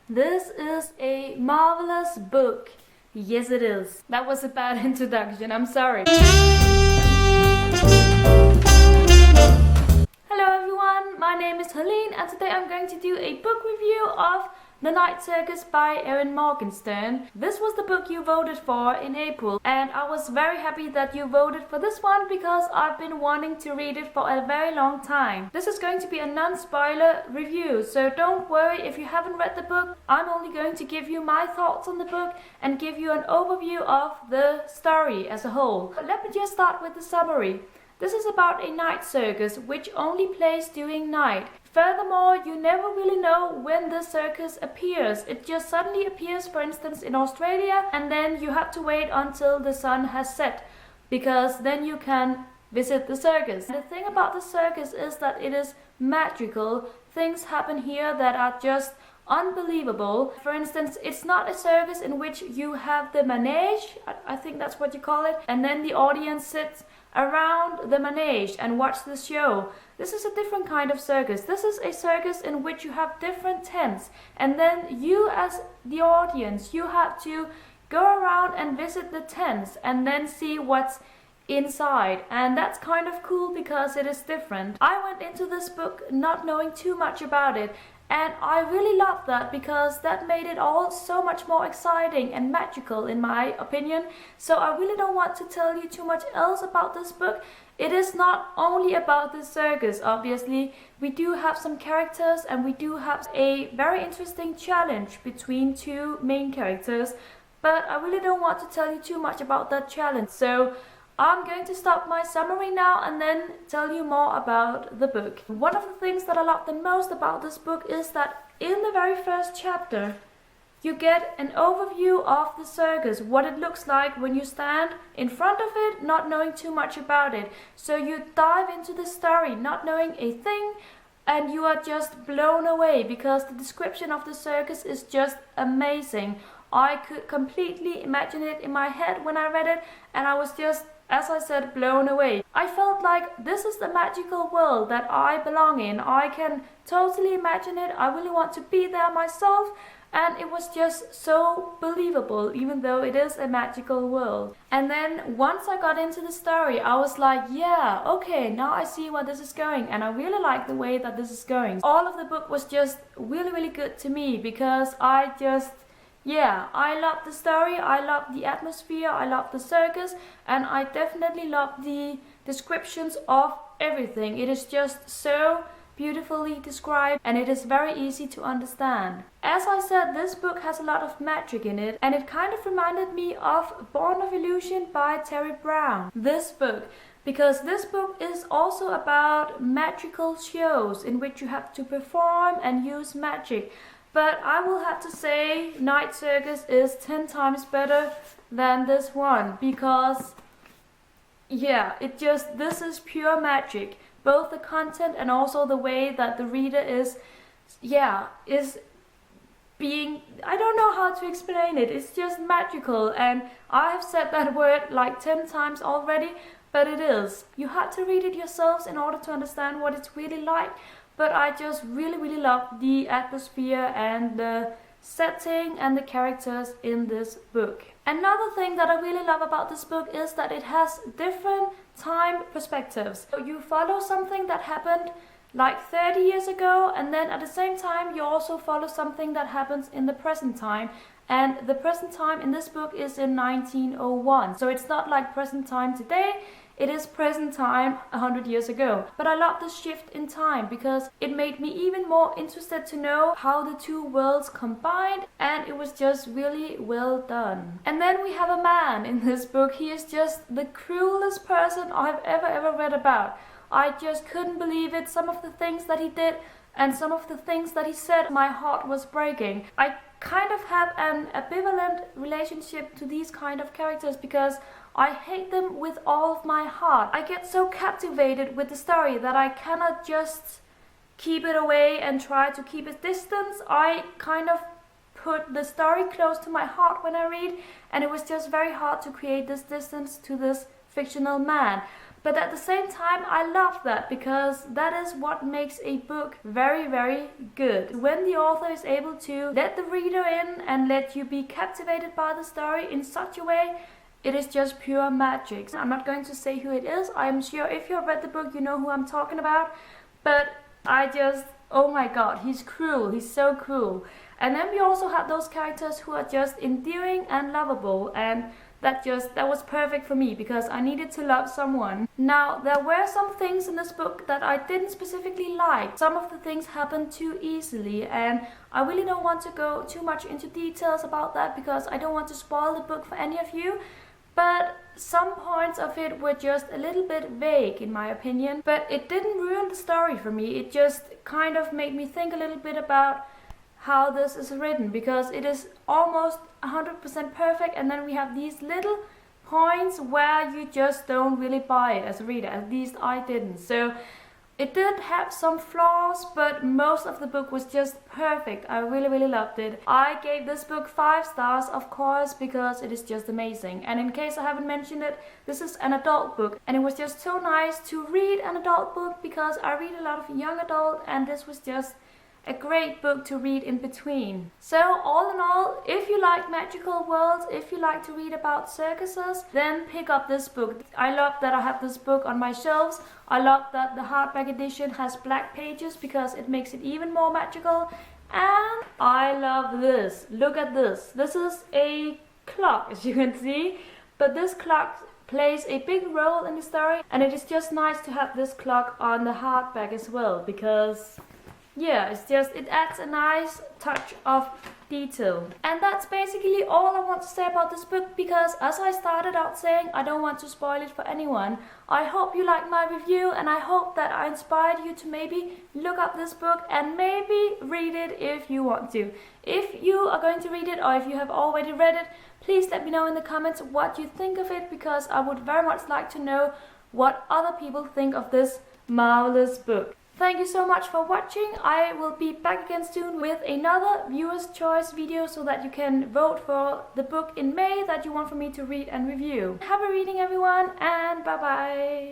This is a marvelous book. Yes, it is. That was a bad introduction, I'm sorry. Hello everyone, my name is Helene and today I'm going to do a book review of The Night Circus by Erin Morgenstern. This was the book you voted for in April and I was very happy that you voted for this one because I've been wanting to read it for a very long time. This is going to be a non-spoiler review, so don't worry if you haven't read the book. I'm only going to give you my thoughts on the book and give you an overview of the story as a whole. But let me just start with the summary. This is about a night circus which only plays during night. Furthermore, you never really know when the circus appears. It just suddenly appears, for instance, in Australia, and then you have to wait until the sun has set, because then you can visit the circus. The thing about the circus is that it is magical. Things happen here that are just unbelievable. For instance, it's not a circus in which you have the manege, I think that's what you call it, and then the audience sits around the manege and watch the show. This is a different kind of circus. This is a circus in which you have different tents, and then you as the audience, you have to go around and visit the tents and then see what's inside, and that's kind of cool because it is different. I went into this book not knowing too much about it, and I really loved that because that made it all so much more exciting and magical in my opinion. So I really don't want to tell you too much else about this book. It is not only about the circus, obviously. We do have some characters and we do have a very interesting challenge between two main characters, but I really don't want to tell you too much about that challenge. So I'm going to stop my summary now and then tell you more about the book. One of the things that I love the most about this book is that in the very first chapter you get an overview of the circus, what it looks like when you stand in front of it, not knowing too much about it. So you dive into the story not knowing a thing, and you are just blown away because the description of the circus is just amazing. I could completely imagine it in my head when I read it, and I was just, as I said, blown away. I felt like this is the magical world that I belong in. I can totally imagine it. I really want to be there myself, and it was just so believable, even though it is a magical world. And then once I got into the story, I was like, yeah, okay, now I see where this is going, and I really like the way that this is going. All of the book was just really, really good to me because I love the story, I love the atmosphere, I love the circus, and I definitely love the descriptions of everything. It is just so beautifully described and it is very easy to understand. As I said, this book has a lot of magic in it, and it kind of reminded me of Born of Illusion by Terry Brown. This book, because this book is also about magical shows in which you have to perform and use magic. But I will have to say Night Circus is 10 times better than this one because, this is pure magic. Both the content and also the way that the reader is being, I don't know how to explain it. It's just magical, and I have said that word like 10 times already, but it is. You have to read it yourselves in order to understand what it's really like. But I just really, really love the atmosphere and the setting and the characters in this book. Another thing that I really love about this book is that it has different time perspectives. So you follow something that happened like 30 years ago, and then at the same time you also follow something that happens in the present time. And the present time in this book is in 1901. So it's not like present time today. It is present time 100 years ago. But I love the shift in time because it made me even more interested to know how the two worlds combined, and it was just really well done. And then we have a man in this book. He is just the cruelest person I've ever read about. I just couldn't believe it. Some of the things that he did and some of the things that he said, my heart was breaking. I kind of have an ambivalent relationship to these kind of characters because I hate them with all of my heart. I get so captivated with the story that I cannot just keep it away and try to keep a distance. I kind of put the story close to my heart when I read, and it was just very hard to create this distance to this fictional man. But at the same time, I love that because that is what makes a book very, very good. When the author is able to let the reader in and let you be captivated by the story in such a way, it is just pure magic. I'm not going to say who it is. I'm sure if you have read the book, you know who I'm talking about. But oh my god, he's cruel. He's so cruel. And then we also have those characters who are just endearing and lovable, and that was perfect for me because I needed to love someone. Now, there were some things in this book that I didn't specifically like. Some of the things happened too easily, and I really don't want to go too much into details about that because I don't want to spoil the book for any of you. But some points of it were just a little bit vague in my opinion. But it didn't ruin the story for me. It just kind of made me think a little bit about how this is written, because it is almost 100% perfect, and then we have these little points where you just don't really buy it as a reader. At least I didn't. So it did have some flaws, but most of the book was just perfect. I really, really loved it. I gave this book 5 stars, of course, because it is just amazing. And in case I haven't mentioned it, this is an adult book, and it was just so nice to read an adult book because I read a lot of young adult, and this was just a great book to read in between. So all in all, if you like magical worlds, if you like to read about circuses, then pick up this book. I love that I have this book on my shelves. I love that the hardback edition has black pages because it makes it even more magical. And I love this. Look at this. This is a clock, as you can see, but this clock plays a big role in the story, and it is just nice to have this clock on the hardback as well because yeah, it adds a nice touch of detail. And that's basically all I want to say about this book because, as I started out saying, I don't want to spoil it for anyone. I hope you liked my review, and I hope that I inspired you to maybe look up this book and maybe read it if you want to. If you are going to read it, or if you have already read it, please let me know in the comments what you think of it, because I would very much like to know what other people think of this marvelous book. Thank you so much for watching. I will be back again soon with another viewer's choice video so that you can vote for the book in May that you want for me to read and review. Happy reading everyone, and bye bye!